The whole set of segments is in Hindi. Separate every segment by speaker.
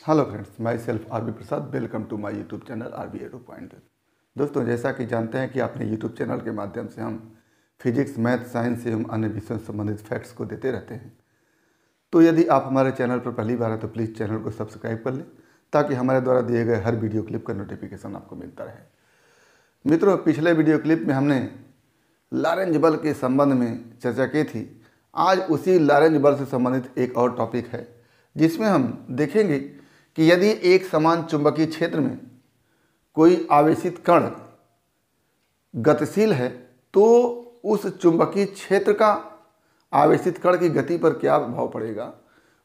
Speaker 1: Hello friends, myself R B Prasad. Welcome to my YouTube channel R B edu point. दोस्तों, जैसा कि जानते हैं कि अपने यूट्यूब चैनल के माध्यम से हम फिजिक्स, मैथ, साइंस एवं अन्य विषयों से संबंधित फैक्ट्स को देते रहते हैं। तो यदि आप हमारे चैनल पर पहली बार हैं तो प्लीज़ चैनल को सब्सक्राइब कर लें ताकि हमारे द्वारा दिए गए हर वीडियो क्लिप का नोटिफिकेशन आपको मिलता रहे। मित्रों, पिछले वीडियो क्लिप में हमने लॉरेंज बल के संबंध में चर्चा की थी। आज उसी लॉरेंज बल से संबंधित एक और टॉपिक है जिसमें हम देखेंगे कि यदि एक समान चुंबकीय क्षेत्र में कोई आवेशित कण गतिशील है तो उस चुंबकीय क्षेत्र का आवेशित कण की गति पर क्या प्रभाव पड़ेगा,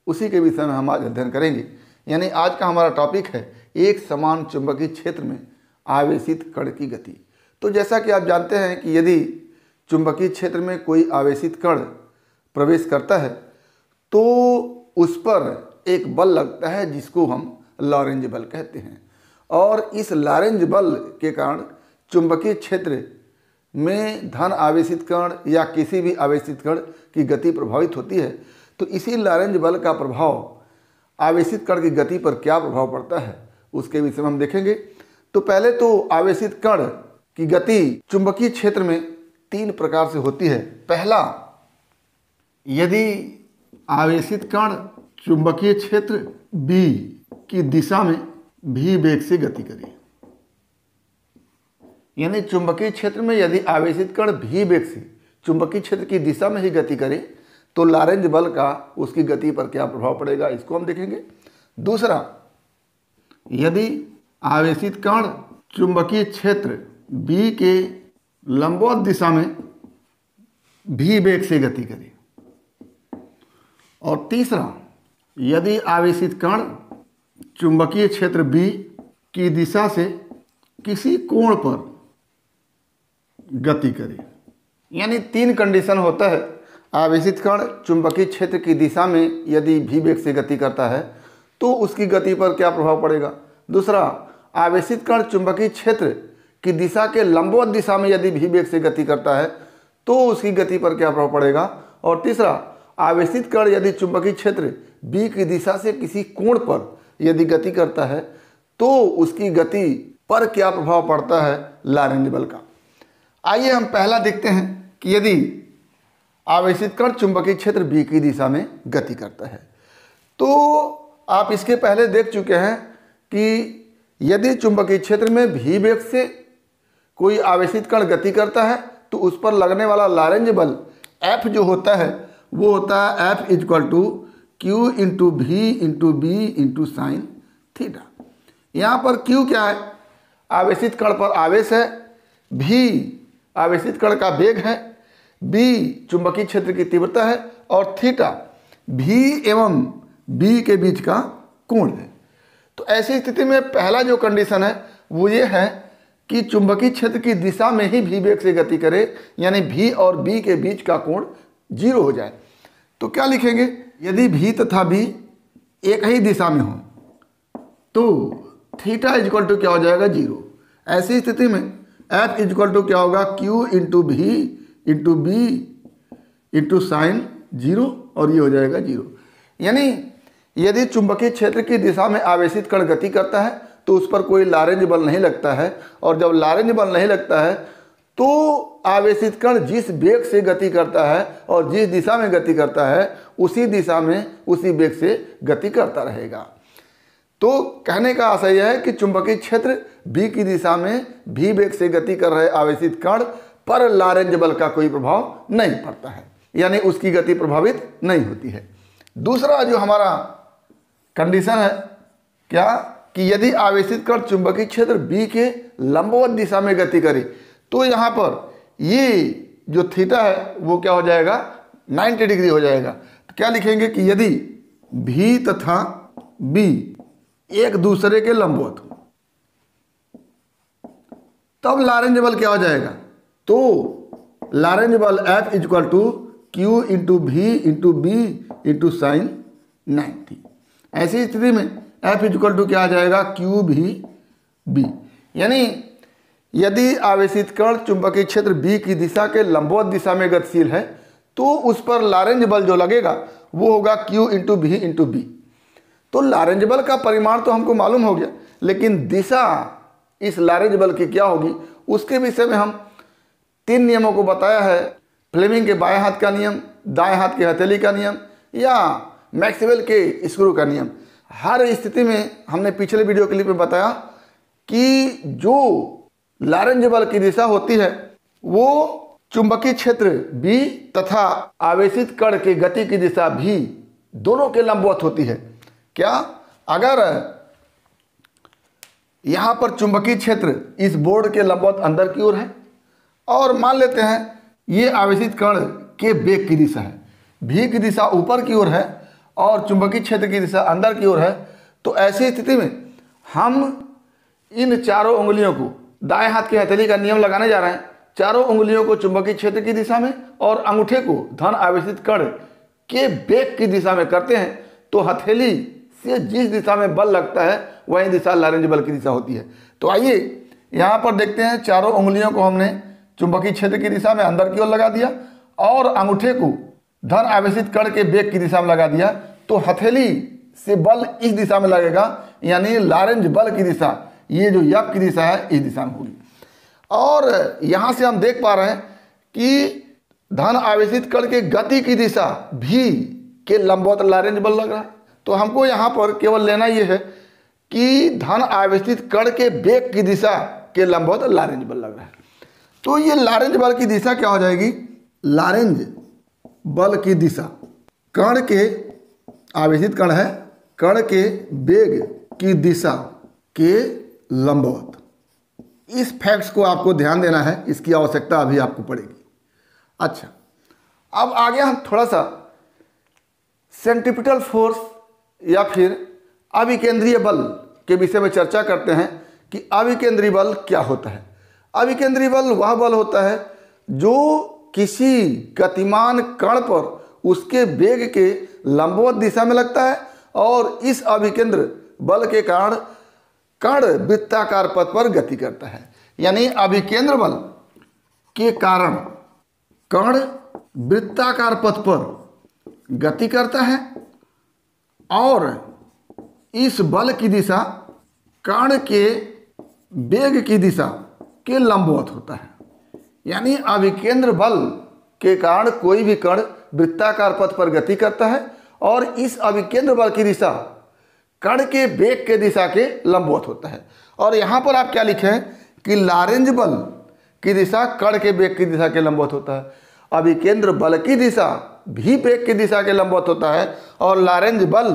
Speaker 1: उसी के विषय में हम आज अध्ययन करेंगे। यानी आज का हमारा टॉपिक है एक समान चुंबकीय क्षेत्र में आवेशित कण की गति। तो जैसा कि आप जानते हैं कि यदि चुंबकीय क्षेत्र में कोई आवेशित कण प्रवेश करता है तो उस पर एक बल लगता है जिसको हम लॉरेंज बल कहते हैं। और इस लॉरेंज बल के कारण चुंबकीय क्षेत्र में धन आवेशित कण या किसी भी आवेशित कण की गति प्रभावित होती है। तो इसी लॉरेंज बल का प्रभाव आवेशित कण की गति पर क्या प्रभाव पड़ता है उसके विषय में हम देखेंगे। तो पहले तो आवेशित कण की गति चुंबकीय क्षेत्र में तीन प्रकार से होती है। पहला, यदि आवेशित कण चुंबकीय क्षेत्र B की दिशा में भी वेग से गति करे। यानी चुंबकीय क्षेत्र में यदि आवेशित कण भी वेग से चुंबकीय क्षेत्र की दिशा में ही गति करे तो लॉरेंज बल का उसकी गति पर क्या प्रभाव पड़ेगा, इसको हम देखेंगे। दूसरा, यदि आवेशित कण चुंबकीय क्षेत्र B के लंबवत दिशा में भी वेग से गति करे। और तीसरा, यदि आवेशित कण चुंबकीय क्षेत्र B की दिशा से किसी कोण पर गति करे। यानी तीन कंडीशन होता है। आवेशित कण चुंबकीय क्षेत्र की दिशा में यदि भी वेग से गति करता है तो उसकी गति पर क्या प्रभाव पड़ेगा। दूसरा, आवेशित कण चुंबकीय क्षेत्र की दिशा के लंबवत दिशा में यदि भी वेग से गति करता है तो उसकी गति पर क्या प्रभाव पड़ेगा। और तीसरा, आवेशित कण यदि चुंबकीय क्षेत्र B की दिशा से किसी कोण पर यदि गति करता है तो उसकी गति पर क्या प्रभाव पड़ता है लॉरेंज बल का। आइए हम पहला देखते हैं कि यदि आवेशित कण चुंबकीय क्षेत्र B की दिशा में गति करता है तो आप इसके पहले देख चुके हैं कि यदि चुंबकीय क्षेत्र में भी वेग से कोई आवेशित कण गति करता है तो उस पर लगने वाला लॉरेंज बल F जो होता है वो होता है F = Q × V × B × sin theta. यहाँ पर Q क्या है, आवेशित कण पर आवेश है, V आवेशित कण का वेग है, B चुंबकीय क्षेत्र की तीव्रता है और थीटा V एवं B के बीच का कोण है। तो ऐसी स्थिति में पहला जो कंडीशन है वो ये है कि चुंबकीय क्षेत्र की दिशा में ही V वेग से गति करे, यानी V और B के बीच का कोण 0 हो जाए। तो क्या लिखेंगे, यदि V तथा B एक ही दिशा में हो तो थीटा = क्या हो जाएगा, 0। ऐसी स्थिति में F = क्या होगा, Q × V × B × sin 0 और ये हो जाएगा 0। यानी यदि चुंबकीय क्षेत्र की दिशा में आवेशित कण गति करता है तो उस पर कोई लॉरेंज बल नहीं लगता है। और जब लॉरेंज बल नहीं लगता है तो आवेशित कण जिस वेग से गति करता है और जिस दिशा में गति करता है उसी दिशा में उसी वेग से गति करता रहेगा। तो कहने का आशय यह है कि चुंबकीय क्षेत्र B की दिशा में भी वेग से गति कर रहे आवेशित कण पर लॉरेंज बल का कोई प्रभाव नहीं पड़ता है, यानी उसकी गति प्रभावित नहीं होती है। दूसरा जो हमारा कंडीशन है क्या, कि यदि आवेशित कण चुंबकीय क्षेत्र B के लंबवत दिशा में गति करे तो यहाँ पर ये जो थीटा है वो क्या हो जाएगा, 90 डिग्री हो जाएगा। तो क्या लिखेंगे कि यदि V तथा B एक दूसरे के लंबवत हो तब लॉरेंज बल क्या हो जाएगा, तो लॉरेंज बल F = Q × V × B × sin 90। ऐसी स्थिति में F = क्या आ जाएगा, QV B। यानी यदि आवेशित कण चुंबकीय क्षेत्र B की दिशा के लंबवत दिशा में गतिशील है तो उस पर लॉरेंज बल जो लगेगा वो होगा Q × V × B। तो लारेंज बल का परिमाण तो हमको मालूम हो गया, लेकिन दिशा इस लारेंज बल की क्या होगी उसके विषय में हम 3 नियमों को बताया है। फ्लेमिंग के बाएं हाथ का नियम, दाएं हाथ के हथेली का नियम या मैक्सवेल के स्क्रू का नियम। हर स्थिति में हमने पिछले वीडियो क्लिप में बताया कि जो लारेंज बल की दिशा होती है वो चुंबकीय क्षेत्र B तथा आवेशित कण की गति की दिशा भी दोनों के लंबवत होती है। क्या? अगर यहाँ पर चुंबकीय क्षेत्र इस बोर्ड के लंबवत अंदर की ओर है और मान लेते हैं ये आवेशित कण के वेग की दिशा है, V की दिशा ऊपर की ओर है और चुंबकीय क्षेत्र की दिशा अंदर की ओर है, तो ऐसी स्थिति में हम इन चारों उंगलियों को, दाएं हाथ की हथेली का नियम लगाने जा रहे हैं, चारों उंगलियों को चुंबकीय क्षेत्र की दिशा में और अंगूठे को धन आवेशित कण के वेग की दिशा में करते हैं तो हथेली से जिस दिशा में बल लगता है वही दिशा लारेंज बल की दिशा होती है। तो आइए यहाँ पर देखते हैं, चारों उंगलियों को हमने चुंबकीय क्षेत्र की दिशा में अंदर की ओर लगा दिया और अंगूठे को धन आवेशित कण के वेग की दिशा में लगा दिया, तो हथेली से बल इस दिशा में लगेगा, यानी लारेंज बल की दिशा, ये जो यप की दिशा है इस दिशा में होगी। और यहाँ से हम देख पा रहे हैं कि धन आवेशित कण के गति की दिशा भी के लंबवत लारेंज बल लग रहा है। तो हमको यहाँ पर केवल लेना ये है कि धन आवेशित कण के वेग की दिशा के लंबवत लारेंज बल लग रहा है। तो ये लारेंज बल की दिशा क्या हो जाएगी? लारेंज बल की दिशा कण के, आवेशित कण है, कण के वेग की दिशा के लंबवत। इस फैक्ट्स को आपको ध्यान देना है, इसकी आवश्यकता अभी आपको पड़ेगी। अच्छा, अब आगे हम थोड़ा सा सेंट्रीपिटल फोर्स या फिर अभिकेंद्रीय बल के विषय में चर्चा करते हैं कि अभिकेंद्रीय बल क्या होता है। अभिकेंद्रीय बल वह बल होता है जो किसी गतिमान कण पर उसके वेग के लंबवत दिशा में लगता है और इस अभिकेंद्र बल के कारण कण वृत्ताकार पथ पर गति करता है। यानी अभिकेंद्र बल के कारण कण वृत्ताकार पथ पर गति करता है और इस बल की दिशा कण के वेग की दिशा के लंबवत होता है। यानी अभिकेंद्र बल के कारण कोई भी कण वृत्ताकार पथ पर गति करता है और इस अभिकेंद्र बल की दिशा कण के वेग के दिशा के लंबवत होता है। और यहाँ पर आप क्या लिखे हैं कि लारेंज बल की दिशा कण के वेग की दिशा के लंबवत होता है, अभिकेंद्र बल की दिशा भी वेग की दिशा के लंबवत होता है और लारेंज बल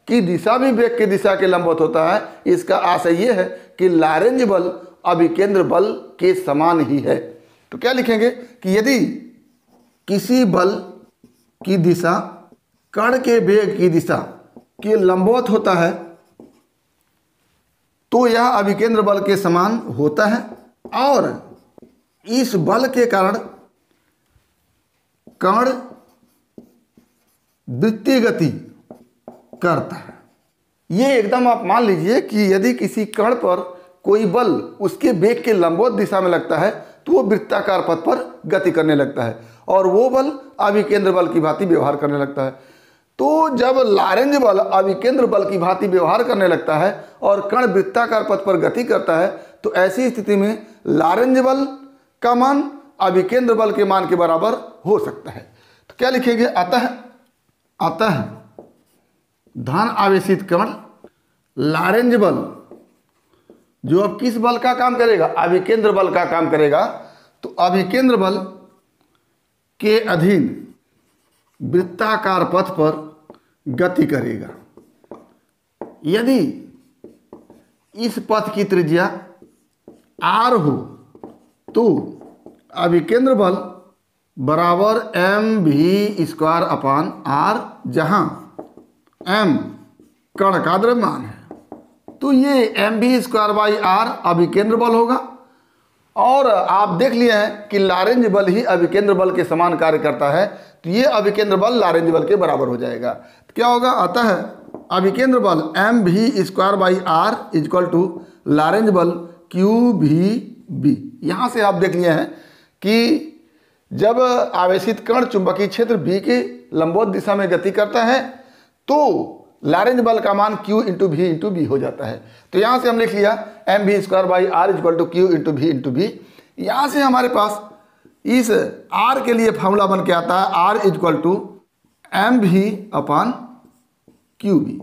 Speaker 1: की दिशा भी वेग की दिशा के लंबवत होता है। इसका आशय यह है कि लारेंज बल अभिकेंद्र बल के समान ही है। तो क्या लिखेंगे कि यदि किसी बल की दिशा कण के वेग की दिशा के लंबवत होता है तो यह अभिकेंद्र बल के समान होता है और इस बल के कारण कण वृत्तीय गति करता है। ये एकदम आप मान लीजिए कि यदि किसी कण पर कोई बल उसके वेग के लंबवत दिशा में लगता है तो वो वृत्ताकार पथ पर गति करने लगता है और वो बल अभिकेंद्र बल की भांति व्यवहार करने लगता है। तो जब लारेंज बल अभिकेंद्र बल की भांति व्यवहार करने लगता है और कण वृत्ताकार पथ पर गति करता है तो ऐसी स्थिति में लारेंज बल का मान अभिकेंद्र बल के मान के बराबर हो सकता है। तो क्या लिखेंगे? अतः धन आवेशित कण लारेंज बल जो अब किस बल का काम करेगा? अभिकेंद्र बल का काम करेगा। तो अभिकेंद्र बल के अधीन वृत्ताकार पथ पर गति करेगा। यदि इस पथ की त्रिज्या r हो तो अभिकेंद्र बल बराबर mv²/r, जहाँ m कण का द्रव्यमान है तो ये mv²/r अभिकेंद्र बल होगा। और आप देख लिए हैं कि लारेंज बल ही अभिकेंद्र बल के समान कार्य करता है तो ये अभिकेंद्र बल लारेंज बल के बराबर हो जाएगा। तो क्या होगा? अतः अभिकेंद्र बल mv²/r = लारेंज बल qvb। यहाँ से आप देख लिए हैं कि जब आवेशित कण चुंबकीय क्षेत्र B के लंबवत दिशा में गति करता है तो लैरेंज बल का मान Q इंटू भी इंटू बी हो जाता है। तो यहाँ से हम लिख लिया mv² by R equal to q into भी इंटू बी। यहाँ से हमारे पास इस R के लिए फॉर्मूला बन के आता है R equal to mv upon Q B.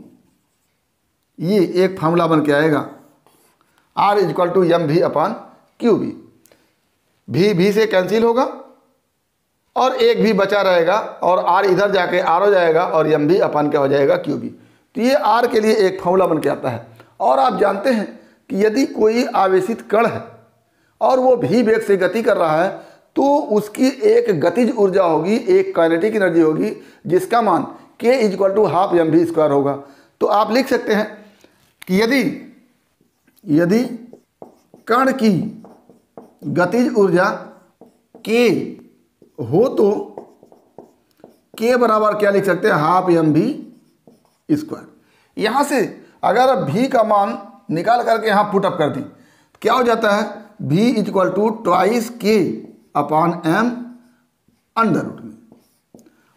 Speaker 1: ये एक फार्मूला बन के आएगा R equal to mv upon Q B. V से कैंसिल होगा और एक भी बचा रहेगा और R इधर जाके R हो जाएगा और mv अपान क्या हो जाएगा क्यू बी। तो ये R के लिए एक फार्मूला बन के आता है। और आप जानते हैं कि यदि कोई आवेशित कण है और वो भी वेग से गति कर रहा है तो उसकी एक गतिज ऊर्जा होगी, एक काइनेटिक एनर्जी होगी जिसका मान k equal to half mv² होगा। तो आप लिख सकते हैं कि यदि कण की गतिज ऊर्जा k हो तो k बराबर क्या लिख सकते हैं, हाफ mv²। यहाँ से अगर आप v का मान निकाल करके यहाँ पुटअप कर दी तो क्या हो जाता है, v equal to twice k upon m under root में,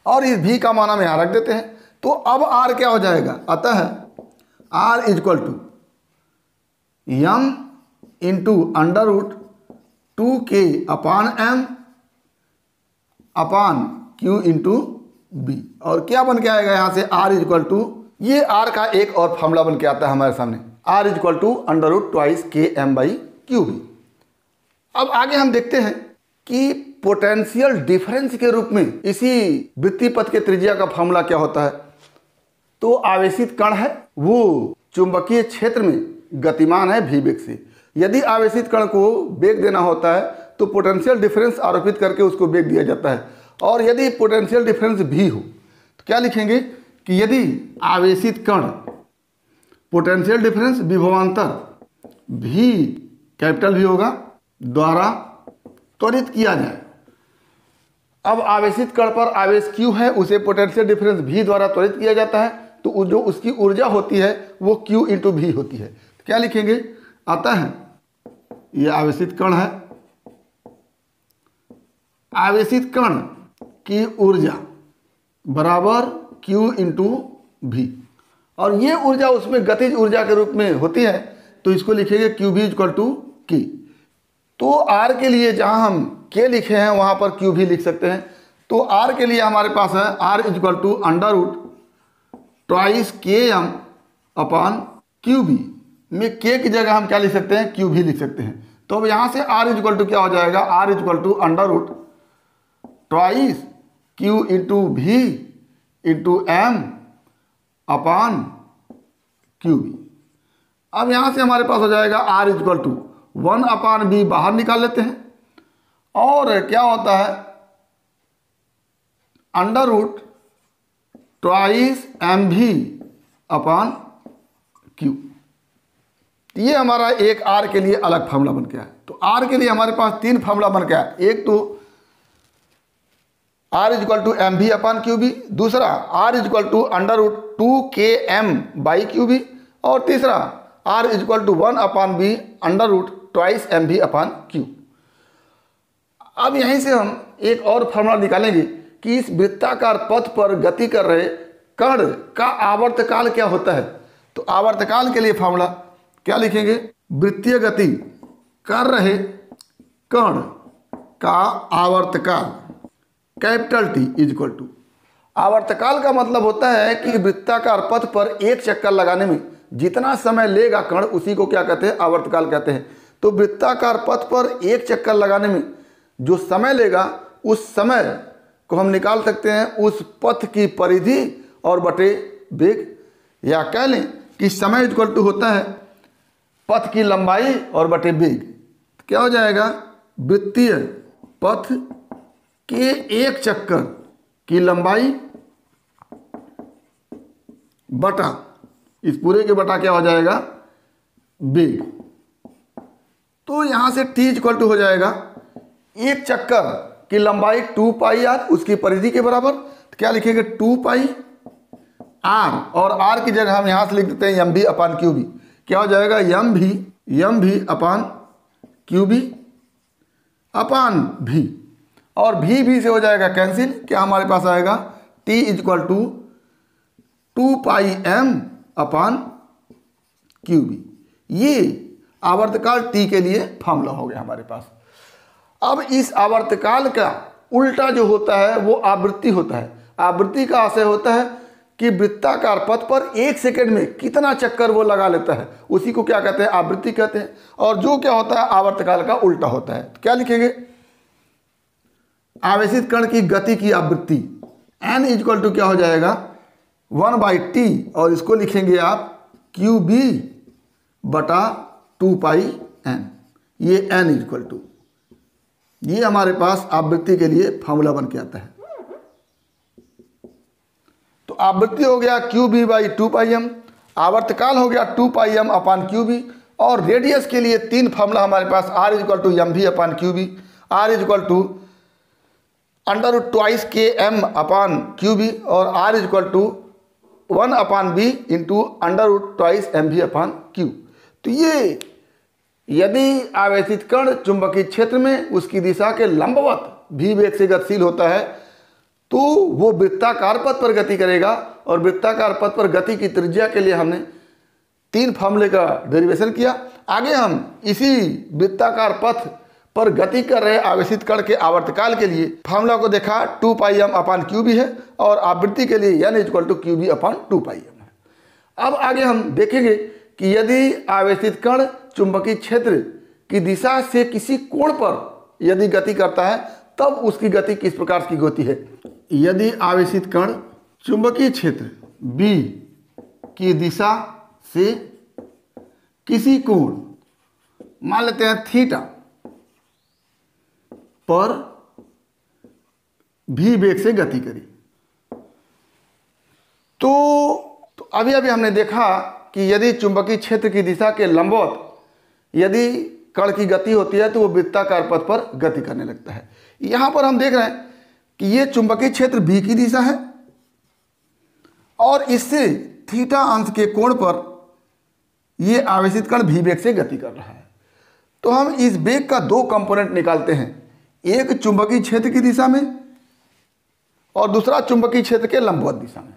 Speaker 1: और इस v का मान हम यहाँ रख देते हैं। तो अब r क्या हो जाएगा, अतः r equal to m into under root 2k upon m upon q into B. और क्या बन के आएगा यहाँ से r इक्वल टू, ये r का एक और फॉर्मूला बन के आता है हमारे सामने, r equal to under root twice k m by q B. अब आगे हम देखते हैं कि पोटेंशियल डिफरेंस के रूप में इसी वृत्तीय पथ के त्रिज्या का फॉर्मूला क्या होता है। तो आवेशित कण है वो चुंबकीय क्षेत्र में गतिमान है भी वेग से। यदि आवेशित कण को वेग देना होता है तो पोटेंशियल डिफरेंस आरोपित करके उसको वेग दिया जाता है। और यदि पोटेंशियल डिफरेंस भी हो तो क्या लिखेंगे कि यदि आवेशित कण पोटेंशियल डिफरेंस विभवांतर भी, कैपिटल भी होगा, द्वारा त्वरित किया जाए। अब आवेशित कण पर आवेश Q है, उसे पोटेंशियल डिफरेंस V द्वारा त्वरित किया जाता है, तो जो उसकी ऊर्जा होती है वो Q इंटू भी होती है। तो क्या लिखेंगे, अतः ये आवेशित कण है, आवेशित कण की ऊर्जा बराबर Q इंटू भी, और ये ऊर्जा उसमें गतिज ऊर्जा के रूप में होती है, तो इसको लिखेंगे क्यू बी इक्वल टू की। तो R के लिए जहां हम K लिखे हैं वहां पर Q भी लिख सकते हैं। तो R के लिए हमारे पास है R equal to under root twice k M upon Q B, में K की जगह हम क्या लिख सकते हैं, Q भी लिख सकते हैं। तो अब यहाँ से R इक्वल टू क्या हो जाएगा, R equal to under root twice Q into भी into M upon Q B. अब यहाँ से हमारे पास हो जाएगा R equal to 1 upon B बाहर निकाल लेते हैं, और क्या होता है under root twice M v upon Q. ये हमारा एक R के लिए अलग फार्मूला बन गया है। तो R के लिए हमारे पास 3 फार्मूला बन गया है। एक तो R equal to M v upon Q B, दूसरा R equal to under root 2km by q B, और तीसरा R equal to 1 upon B under root twice M v upon Q. अब यहीं से हम एक और फार्मूला निकालेंगे कि इस वृत्ताकार पथ पर गति कर रहे कण का आवर्तकाल क्या होता है। तो आवर्तकाल के लिए फार्मूला क्या लिखेंगे, वृत्तीय गति कर रहे कण का आवर्तकाल कैपिटल T इक्वल टू, आवर्तकाल का मतलब होता है कि वृत्ताकार पथ पर एक चक्कर लगाने में जितना समय लेगा कण, उसी को क्या कहते हैं, आवर्तकाल कहते हैं। तो वृत्ताकार पथ पर एक चक्कर लगाने में जो समय लेगा उस समय को हम निकाल सकते हैं उस पथ की परिधि और बटे वेग, या कह लें कि समय इक्वल टू होता है पथ की लंबाई और बटे वेग। क्या हो जाएगा, वृत्तीय पथ के एक चक्कर की लंबाई बटा इस पूरे के बटा क्या हो जाएगा, वेग। तो यहां से T इक्वल टू हो जाएगा एक चक्कर की लंबाई 2 पाई आर, उसकी परिधि के बराबर। तो क्या लिखेंगे 2 पाई आर, और आर की जगह हम यहां से लिख देते हैं M v upon Q B. क्या हो जाएगा, M v upon Q B अपान भी, और भी से हो जाएगा कैंसिल। क्या हमारे पास आएगा T इक्वल टू 2πm/qb। ये आवर्तकाल t के लिए फॉर्मूला हो गया हमारे पास। अब इस आवर्तकाल का उल्टा जो होता है वो आवृत्ति होता है। आवृत्ति का आशय होता है कि वृत्ताकार पथ पर 1 सेकंड में कितना चक्कर वो लगा लेता है, उसी को क्या कहते हैं, आवृत्ति कहते हैं। और जो क्या होता है, आवर्तकाल का उल्टा होता है। तो क्या लिखेंगे, आवेशित कण की गति की आवृत्ति n इक्वल टू क्या हो जाएगा 1/t, और इसको लिखेंगे आप qb/2πn। ये n इक्वल टू, ये हमारे पास आवृत्ति के लिए फॉर्मूला बन के आता है। तो आवृत्ति हो गया qb/2πm, आवर्तकाल हो गया 2πm/qb, और रेडियस के लिए 3 फॉर्मूला हमारे पास, r equal to mv/qb, r equal to √2km/qb, और r equal to 1/b into √2mv/q। तो ये यदि आवेशित कण चुंबकीय क्षेत्र में उसकी दिशा के लंबवत v वेग से गतिशील होता है तो वो वृत्ताकार पथ पर गति करेगा। और वृत्ताकार पथ पर गति की त्रिज्या के लिए हमने 3 फॉर्मूले का डेरिवेशन किया। आगे हम इसी वृत्ताकार पथ पर गति कर रहे आवेशित कण के आवर्तकाल के लिए फॉर्मूला को देखा, 2πm/qb है, और आवृत्ति के लिए n इक्वल टू qb/2πm है। अब आगे हम देखेंगे कि यदि आवेशित कण चुंबकीय क्षेत्र की दिशा से किसी कोण पर यदि गति करता है तब उसकी गति किस प्रकार की होती है। यदि आवेशित कण चुंबकीय क्षेत्र b की दिशा से किसी कोण, मान लेते हैं थीटा पर v वेग से गति करी, तो अभी हमने देखा कि यदि चुंबकीय क्षेत्र की दिशा के लंबवत यदि कण की गति होती है तो वो वृत्ताकार पथ पर गति करने लगता है। यहां पर हम देख रहे हैं कि ये चुंबकीय क्षेत्र b की दिशा है और इससे थीटा अंश के कोण पर ये आवेशित कण v वेग से गति कर रहा है। तो हम इस वेग का 2 कंपोनेंट निकालते हैं, एक चुंबकीय क्षेत्र की दिशा में और दूसरा चुंबकीय क्षेत्र के लंबवत दिशा में।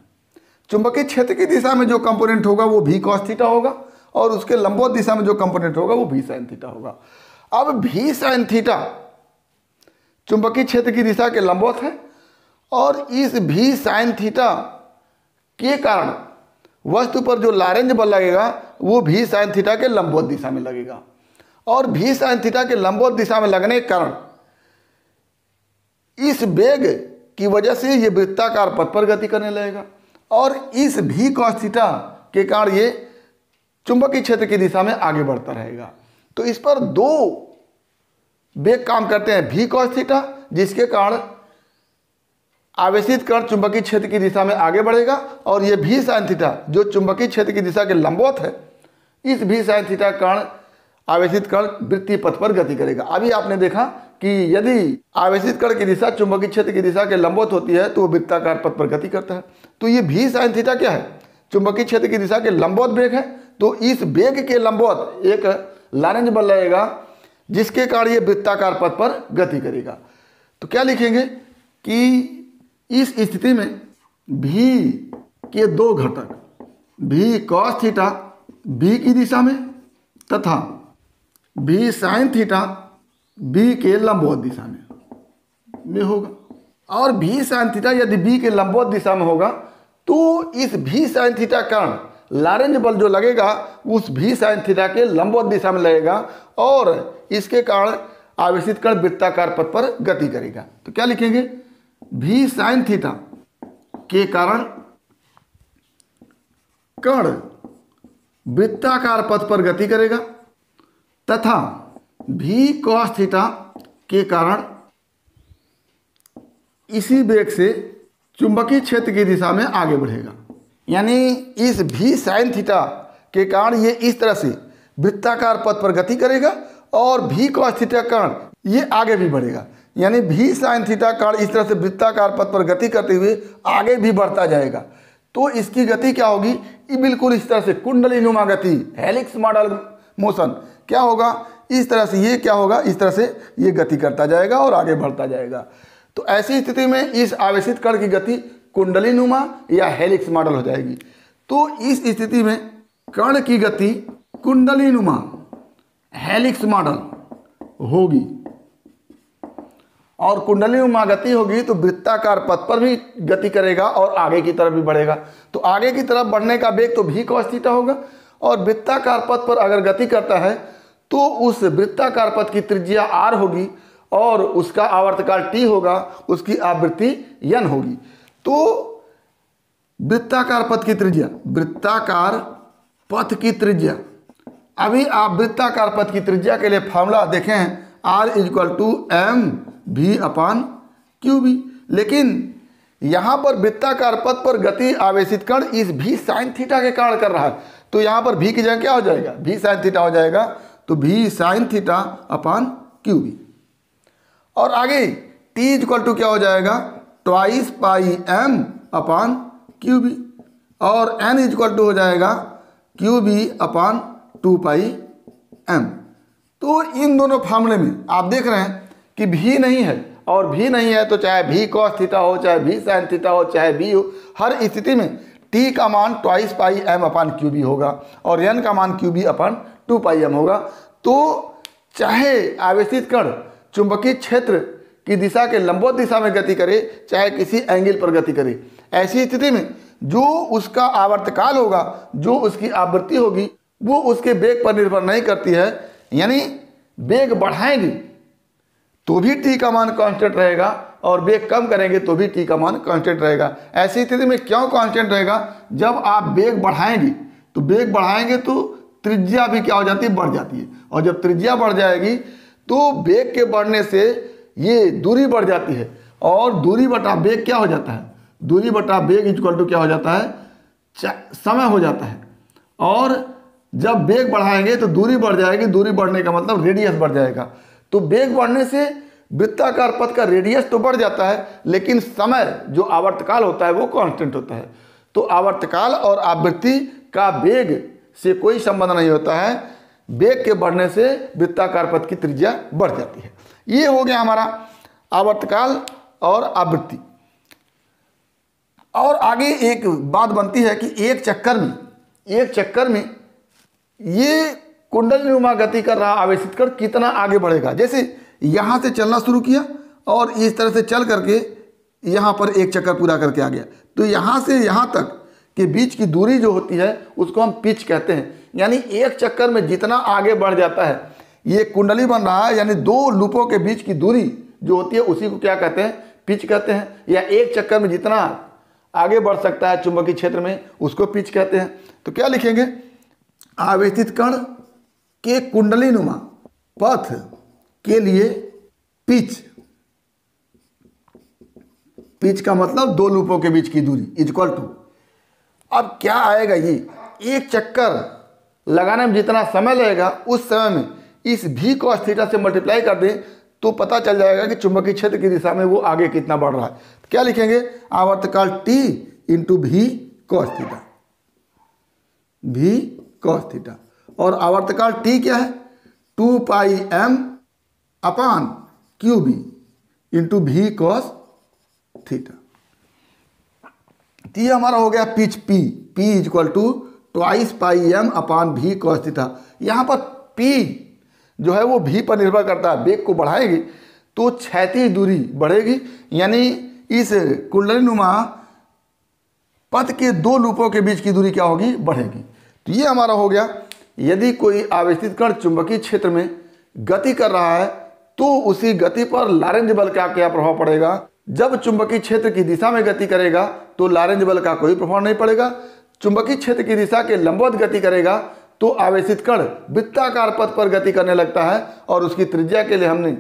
Speaker 1: चुंबकीय क्षेत्र की दिशा में जो कंपोनेंट होगा वो v cos थीटा होगा और उसके लंबवत दिशा में जो कंपोनेंट होगा वो v sin थीटा होगा। अब v sin थीटा चुंबकीय क्षेत्र की दिशा के लंबवत है और इस v sin थीटा के कारण वस्तु पर जो लॉरेंज बल लगेगा वो v sin थीटा के लंबवत दिशा में लगेगा, और v sin थीटा के लंबवत दिशा में लगने के कारण इस वेग की वजह से ये वृत्ताकार पथ पर गति करने लगेगा, और इस v cos थीटा के कारण ये चुंबकीय क्षेत्र की दिशा में आगे बढ़ता रहेगा। तो इस पर 2 वेग काम करते हैं, v cos थीटा जिसके कारण आवेशित कण चुंबकीय क्षेत्र की दिशा में आगे बढ़ेगा, और ये v sin थीटा जो चुंबकीय क्षेत्र की दिशा के लंबवत है, इस v sin थीटा कारण आवेशित कण वृत्तीय पथ पर गति करेगा। अभी आपने देखा कि यदि आवेशित कण की दिशा चुंबकीय क्षेत्र की दिशा के लंबवत होती है तो वो वृत्ताकार पथ पर गति करता है। तो ये v sin थीटा क्या है, चुंबकीय क्षेत्र की दिशा के लंबवत वेग है। तो इस वेग के लंबवत एक लॉरेंज बल लगेगा जिसके कारण ये वृत्ताकार पथ पर गति करेगा। तो क्या लिखेंगे कि इस स्थिति में v के 2 घटक, v cos थीटा b की दिशा में तथा v sin थीटा b के लंबवत दिशा में होगा। और v sin थीटा यदि b के लंबवत दिशा में होगा तो इस v sin थीटा कारण लॉरेंज बल जो लगेगा उस v sin थीटा के लंबवत दिशा में लगेगा और इसके कारण आवेशित कण वृत्ताकार पथ पर गति करेगा। तो क्या लिखेंगे, v sin थीटा के कारण कण वृत्ताकार पथ पर गति करेगा तथा v cos थीटा के कारण इसी वेग से चुंबकीय क्षेत्र की दिशा में आगे बढ़ेगा। यानी इस v sin थीटा के कारण ये इस तरह से वृत्ताकार पथ पर गति करेगा और v cos थीटा कारण ये आगे भी बढ़ेगा। यानी v sin थीटा कारण इस तरह से वृत्ताकार पथ पर गति करते हुए आगे भी बढ़ता जाएगा। तो इसकी गति क्या होगी, ये बिल्कुल इस तरह से कुंडलीनुमा गति, हेलिक्स मॉडल मोशन क्या होगा, इस तरह से ये क्या होगा, इस तरह से ये गति करता जाएगा और आगे बढ़ता जाएगा। तो ऐसी स्थिति में इस आवेशित कण की गति कुंडलीनुमा या हेलिक्स मॉडल हो जाएगी। तो इस स्थिति में कण की गति कुंडलीनुमा हेलिक्स मॉडल होगी, और कुंडलीनुमा गति होगी तो वृत्ताकार पथ पर भी गति करेगा और आगे की तरफ भी बढ़ेगा। तो आगे की तरफ बढ़ने का वेग तो v cos थीटा होगा, और वृत्ताकार पथ पर अगर गति करता है तो उस वृत्ताकार पथ की त्रिज्या r होगी और उसका आवर्तकाल t होगा, उसकी आवृत्ति n होगी। तो वृत्ताकार पथ की त्रिज्या, वृत्ताकार पथ की त्रिज्या, अभी आप वृत्ताकार पथ की त्रिज्या के लिए फॉर्मूला देखें हैं, r = mv/qb, लेकिन यहाँ पर वृत्ताकार पथ पर गति आवेशित कण इस v sin थीटा के कारण कर रहा है, तो यहाँ पर v की जगह क्या हो जाएगा, v sin थीटा हो जाएगा, तो v sin θ/qb। और आगे t = क्या हो जाएगा, 2πm/qb, और n = हो जाएगा qb/2πm। तो इन दोनों फार्मूले में आप देख रहे हैं कि v नहीं है, और v नहीं है तो चाहे v cos थीटा हो, चाहे v sin थीटा हो, चाहे v हो, हर स्थिति में t का मान 2πm/qb होगा और n का मान qb/2πm होगा। तो चाहे आवेशित कण चुंबकीय क्षेत्र की दिशा के लंबवत दिशा में गति करे, चाहे किसी एंगल पर गति करे, ऐसी स्थिति में जो उसका आवर्तकाल होगा, जो उसकी आवृत्ति होगी, वो उसके वेग पर निर्भर नहीं करती है। यानी वेग बढ़ाएंगे तो भी t का मान कांस्टेंट रहेगा, और वेग कम करेंगे तो भी t का मान कांस्टेंट रहेगा। ऐसी स्थिति में क्यों कांस्टेंट रहेगा, जब आप वेग बढ़ाएंगे तो त्रिज्या भी क्या हो जाती है, बढ़ जाती है, और जब त्रिज्या बढ़ जाएगी तो वेग के बढ़ने से ये दूरी बढ़ जाती है, और दूरी बटा वेग क्या हो जाता है, दूरी बटा वेग = क्या हो जाता है, समय हो जाता है। और जब वेग बढ़ाएंगे तो दूरी बढ़ जाएगी, दूरी बढ़ने का मतलब रेडियस बढ़ जाएगा। तो वेग बढ़ने से वृत्ताकार पथ का रेडियस तो बढ़ जाता है, लेकिन समय जो आवर्तकाल होता है वो कांस्टेंट होता है। तो आवर्तकाल और आवृत्ति का वेग से कोई संबंध नहीं होता है, वेग के बढ़ने से वृत्ताकार पथ की त्रिज्या बढ़ जाती है। ये हो गया हमारा आवर्तकाल और आवृत्ति। और आगे एक बात बनती है कि एक चक्कर में ये कुंडलीनुमा गति कर रहा आवेशित कण कितना आगे बढ़ेगा। जैसे यहाँ से चलना शुरू किया और इस तरह से चल करके यहाँ पर एक चक्कर पूरा करके आ गया, तो यहाँ से यहाँ तक के बीच की दूरी जो होती है उसको हम पिच कहते हैं। यानी एक चक्कर में जितना आगे बढ़ जाता है, ये कुंडली बन रहा है, यानी दो लूपों के बीच की दूरी जो होती है उसी को क्या कहते हैं, पिच कहते हैं। या एक चक्कर में जितना आगे बढ़ सकता है चुंबकीय क्षेत्र में उसको पिच कहते हैं। तो क्या लिखेंगे, आवेशित कण के कुंडलीनुमा पथ के लिए पिच का मतलब दो लूपों के बीच की दूरी इक्वल टू। अब क्या आएगा, ये एक चक्कर लगाने में जितना समय लगेगा उस समय में इस v cos थीटा से मल्टीप्लाई कर दें तो पता चल जाएगा कि चुंबकीय क्षेत्र की दिशा में वो आगे कितना बढ़ रहा है। तो क्या लिखेंगे, आवर्तकाल t × v cos theta, v cos theta, और आवर्तकाल t क्या है, 2πm/qb × v cos थीटा। तो ये हमारा हो गया pitch p = 2πm/v cos theta. यहाँ पर p जो है वो v पर निर्भर करता है। वेग को बढ़ाएगी तो क्षैतिज दूरी बढ़ेगी, यानी इस कुंडलीनुमा पथ के दो लूपों के बीच की दूरी क्या होगी, बढ़ेगी। तो ये हमारा हो गया, यदि कोई आवेशित कण चुंबकीय क्षेत्र में गति कर रहा है तो उसी गति पर लॉरेंज बल का क्या प्रभाव पड़ेगा। जब चुंबकीय क्षेत्र की दिशा में गति करेगा तो लॉरेंज बल का कोई प्रभाव नहीं पड़ेगा। चुंबकीय क्षेत्र की दिशा के लंबवत गति करेगा तो आवेशित कण वृत्ताकार पथ पर गति करने लगता है, और उसकी त्रिज्या के लिए हमने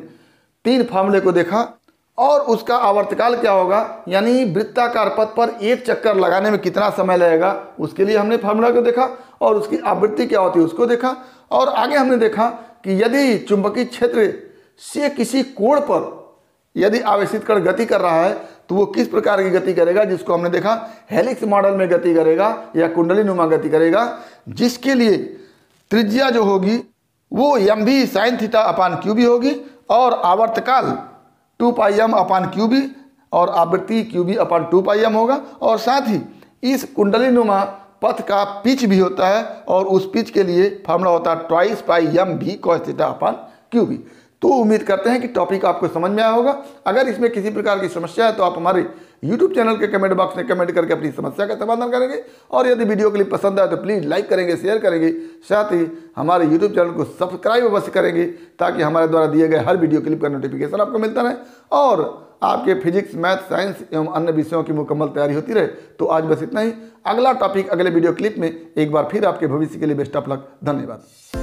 Speaker 1: 3 फार्मूले को देखा। और उसका आवर्तकाल क्या होगा, यानी वृत्ताकार पथ पर एक चक्कर लगाने में कितना समय लगेगा, उसके लिए हमने फार्मूला को देखा, और उसकी आवृत्ति क्या होती है उसको देखा। और आगे हमने देखा कि यदि चुंबकीय क्षेत्र से किसी कोण पर यदि आवेशित कण गति कर रहा है तो वो किस प्रकार की गति करेगा, जिसको हमने देखा हेलिक्स मॉडल में गति करेगा या कुंडलीनुमा गति करेगा, जिसके लिए त्रिज्या जो होगी वो mv sin θ/qb होगी और आवर्तकाल 2πm/qb और आवृत्ति QB/2πm होगा। और साथ ही इस कुंडली नुमा पथ का पिच भी होता है और उस पिच के लिए फार्मूला होता है 2πm cos θ/QB। तो उम्मीद करते हैं कि टॉपिक आपको समझ में आया होगा। अगर इसमें किसी प्रकार की समस्या है तो आप हमारे YouTube चैनल के कमेंट बॉक्स में कमेंट करके अपनी समस्या का समाधान करेंगे। और यदि वीडियो क्लिप पसंद आए तो प्लीज़ लाइक करेंगे, शेयर करेंगे, साथ ही हमारे YouTube चैनल को सब्सक्राइब अवश्य करेंगे ताकि हमारे द्वारा दिए गए हर वीडियो क्लिप का नोटिफिकेशन आपको मिलता रहे और आपके फिजिक्स, मैथ, साइंस एवं अन्य विषयों की मुकम्मल तैयारी होती रहे। तो आज बस इतना ही। अगला टॉपिक अगले वीडियो क्लिप में एक बार फिर आपके भविष्य के लिए बेस्ट ऑफ लक। धन्यवाद।